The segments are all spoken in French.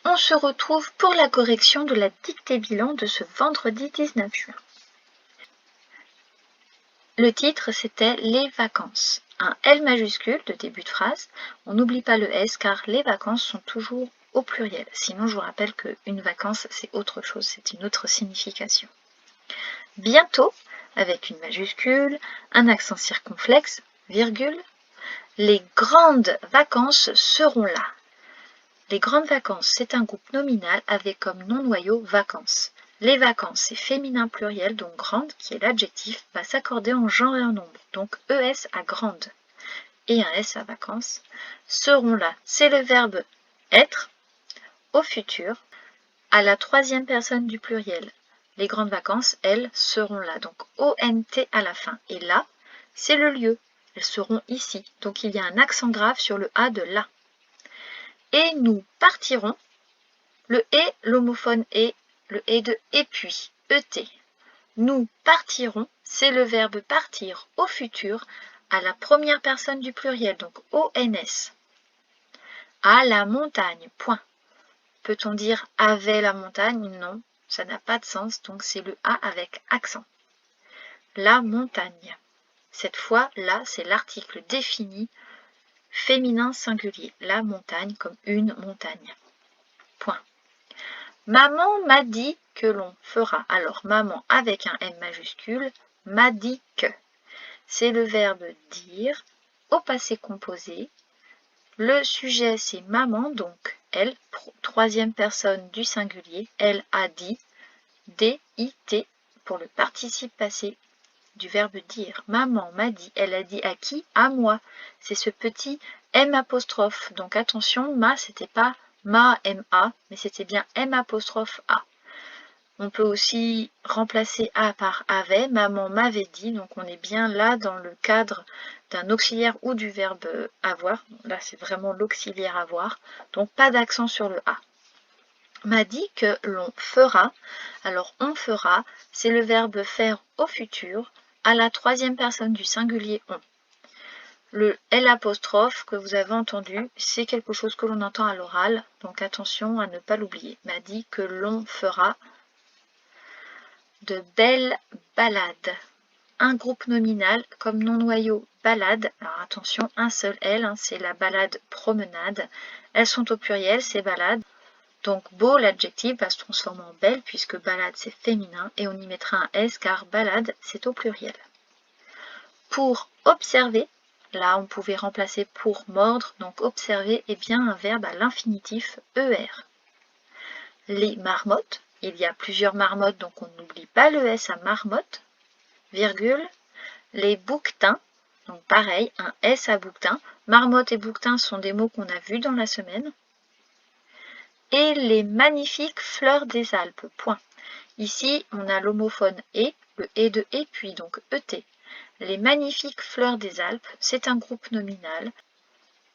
On se retrouve pour la correction de la dictée bilan de ce vendredi 19 juin. Le titre, c'était « Les vacances ». Un L majuscule de début de phrase. On n'oublie pas le S car les vacances sont toujours au pluriel. Sinon, je vous rappelle qu'une vacance, c'est autre chose, c'est une autre signification. Bientôt, avec une majuscule, un accent circonflexe, virgule. Les grandes vacances seront là. Les grandes vacances, c'est un groupe nominal avec comme nom-noyau vacances. Les vacances, c'est féminin pluriel, donc grande, qui est l'adjectif, va s'accorder en genre et en nombre, donc ES à grande et un S à vacances. Seront là, c'est le verbe être au futur, à la troisième personne du pluriel. Les grandes vacances, elles, seront là, donc ONT à la fin. Et là, c'est le lieu, elles seront ici, donc il y a un accent grave sur le A de là. Et nous partirons, le et, l'homophone et, le et de et puis, ET. Nous partirons, c'est le verbe partir au futur à la première personne du pluriel, donc ONS. À la montagne, point. Peut-on dire avait la montagne? Non, ça n'a pas de sens, donc c'est le A avec accent. La montagne. Cette fois, là, c'est l'article défini féminin singulier. La montagne comme une montagne. Point. Maman m'a dit que l'on fera. Alors, maman avec un M majuscule m'a dit que. C'est le verbe dire au passé composé. Le sujet, c'est maman, donc elle, troisième personne du singulier. Elle a dit, D-I-T pour le participe passé du verbe dire. Maman m'a dit, elle a dit à qui? À moi. C'est ce petit M apostrophe. Donc attention, ma, c'était pas ma, M-A, mais c'était bien M apostrophe A. On peut aussi remplacer A par avait. Maman m'avait dit, donc on est bien là dans le cadre d'un auxiliaire ou du verbe avoir. Là, c'est vraiment l'auxiliaire avoir. Donc pas d'accent sur le A. M'a dit que l'on fera. Alors on fera, c'est le verbe faire au futur à la troisième personne du singulier on. Le L apostrophe que vous avez entendu, c'est quelque chose que l'on entend à l'oral, donc attention à ne pas l'oublier. M'a dit que l'on fera de belles balades. Un groupe nominal comme nom-noyau balade. Alors attention, un seul L, c'est la balade promenade. Elles sont au pluriel, ces balades. Donc beau, l'adjectif va se transformer en belle puisque balade c'est féminin et on y mettra un S car balade c'est au pluriel. Pour observer, là on pouvait remplacer pour mordre, donc observer est bien un verbe à l'infinitif ER. Les marmottes, il y a plusieurs marmottes donc on n'oublie pas le S à marmotte, virgule. Les bouquetins, donc pareil, un S à bouquetin. Marmotte et bouquetin sont des mots qu'on a vus dans la semaine. Et les magnifiques fleurs des Alpes, point. Ici, on a l'homophone et, le et de et puis, donc ET. Les magnifiques fleurs des Alpes, c'est un groupe nominal.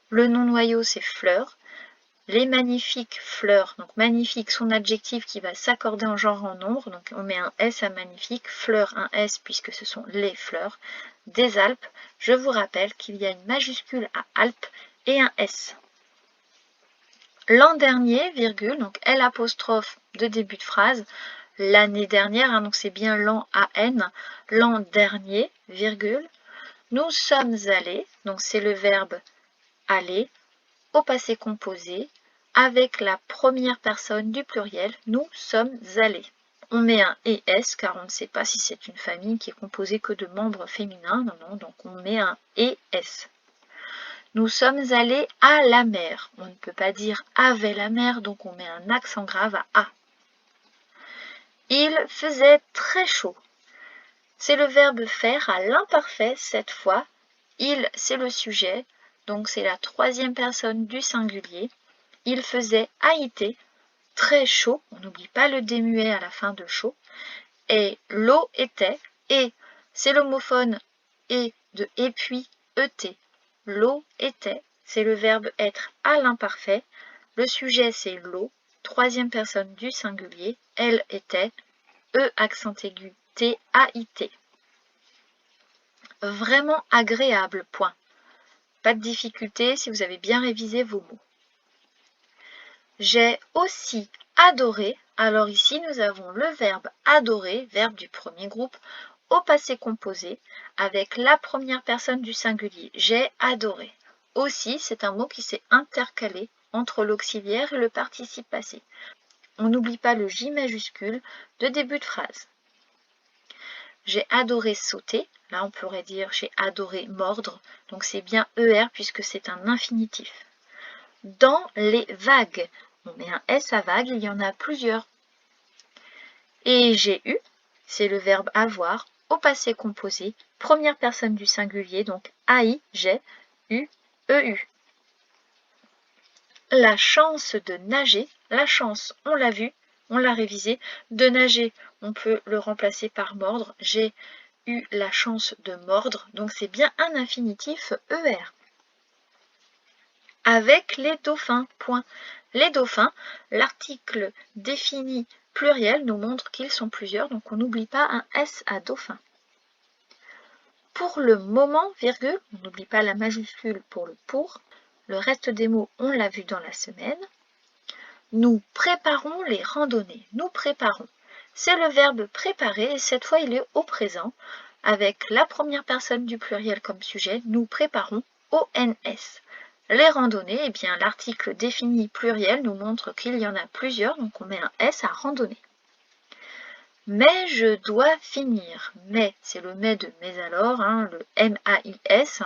Le nom-noyau, c'est fleurs. Les magnifiques fleurs, donc magnifique, son adjectif qui va s'accorder en genre en nombre, donc on met un S à magnifique, fleurs, un S puisque ce sont les fleurs. Des Alpes, je vous rappelle qu'il y a une majuscule à Alpes et un S. L'an dernier, virgule, donc L apostrophe de début de phrase, l'année dernière, donc c'est bien l'an AN, l'an dernier, virgule, nous sommes allés, donc c'est le verbe aller, au passé composé, avec la première personne du pluriel, nous sommes allés. On met un ES car on ne sait pas si c'est une famille qui est composée que de membres féminins, non, donc on met un ES. Nous sommes allés à la mer. On ne peut pas dire avec la mer, donc on met un accent grave à A. Il faisait très chaud. C'est le verbe faire à l'imparfait cette fois. Il, c'est le sujet, donc c'est la troisième personne du singulier. Il faisait AIT, très chaud. On n'oublie pas le démuet à la fin de chaud. Et l'eau était, et c'est l'homophone et de et puis ET. L'eau était, c'est le verbe être à l'imparfait. Le sujet, c'est l'eau, troisième personne du singulier. Elle était, E accent aigu, T-A-I-T. Vraiment agréable, point. Pas de difficulté si vous avez bien révisé vos mots. J'ai aussi adoré. Alors ici, nous avons le verbe adorer, verbe du premier groupe, au passé composé, avec la première personne du singulier. J'ai adoré. Aussi, c'est un mot qui s'est intercalé entre l'auxiliaire et le participe passé. On n'oublie pas le J majuscule de début de phrase. J'ai adoré sauter. Là, on pourrait dire j'ai adoré mordre. Donc, c'est bien ER puisque c'est un infinitif. Dans les vagues, on met un S à vague, il y en a plusieurs. Et j'ai eu, c'est le verbe avoir, au passé composé, première personne du singulier, donc AI, j'ai, eu, EU. La chance de nager, la chance, on l'a vu, on l'a révisé, de nager, on peut le remplacer par mordre, j'ai eu la chance de mordre, donc c'est bien un infinitif ER. Avec les dauphins, point. Les dauphins, l'article défini pluriel nous montre qu'ils sont plusieurs, donc on n'oublie pas un S à dauphin. Pour le moment, virgule, on n'oublie pas la majuscule pour le pour. Le reste des mots, on l'a vu dans la semaine. Nous préparons les randonnées. Nous préparons. C'est le verbe préparer et cette fois il est au présent avec la première personne du pluriel comme sujet. Nous préparons ONS. Les randonnées, eh bien l'article défini pluriel nous montre qu'il y en a plusieurs, donc on met un S à randonnée. Mais je dois finir. Mais, c'est le mais de mais alors, hein, le M-A-I-S.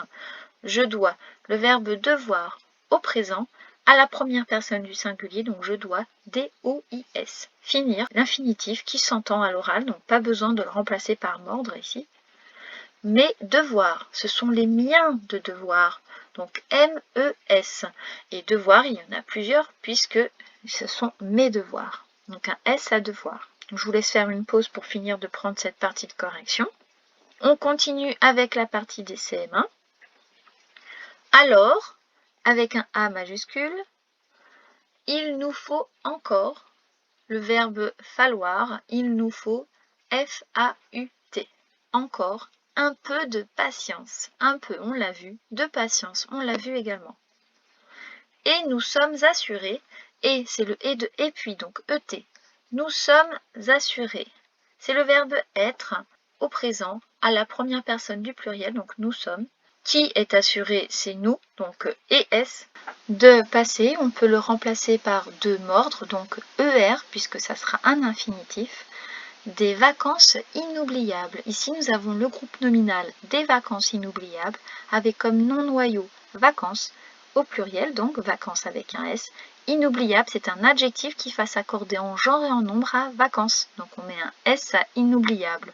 Je dois, le verbe devoir au présent, à la première personne du singulier, donc je dois, D-O-I-S. Finir, l'infinitif qui s'entend à l'oral, donc pas besoin de le remplacer par mordre ici. Mes devoirs, ce sont les miens de devoirs, donc M-E-S. Et devoirs, il y en a plusieurs puisque ce sont mes devoirs. Donc un S à devoir. Je vous laisse faire une pause pour finir de prendre cette partie de correction. On continue avec la partie des CM1. Alors, avec un A majuscule, il nous faut encore le verbe falloir, il nous faut F-A-U-T. Encore un peu de patience. Un peu, on l'a vu, de patience, on l'a vu également. Et nous sommes assurés, et c'est le et de et puis, donc ET. Nous sommes assurés. C'est le verbe être au présent à la première personne du pluriel, donc nous sommes. Qui est assuré, c'est nous, donc ES. De passé, on peut le remplacer par de mordre, donc ER, puisque ça sera un infinitif. Des vacances inoubliables. Ici, nous avons le groupe nominal des vacances inoubliables, avec comme nom noyau vacances, au pluriel, donc vacances avec un S. Inoubliable, c'est un adjectif qui va s'accorder en genre et en nombre à vacances. Donc on met un S à inoubliable.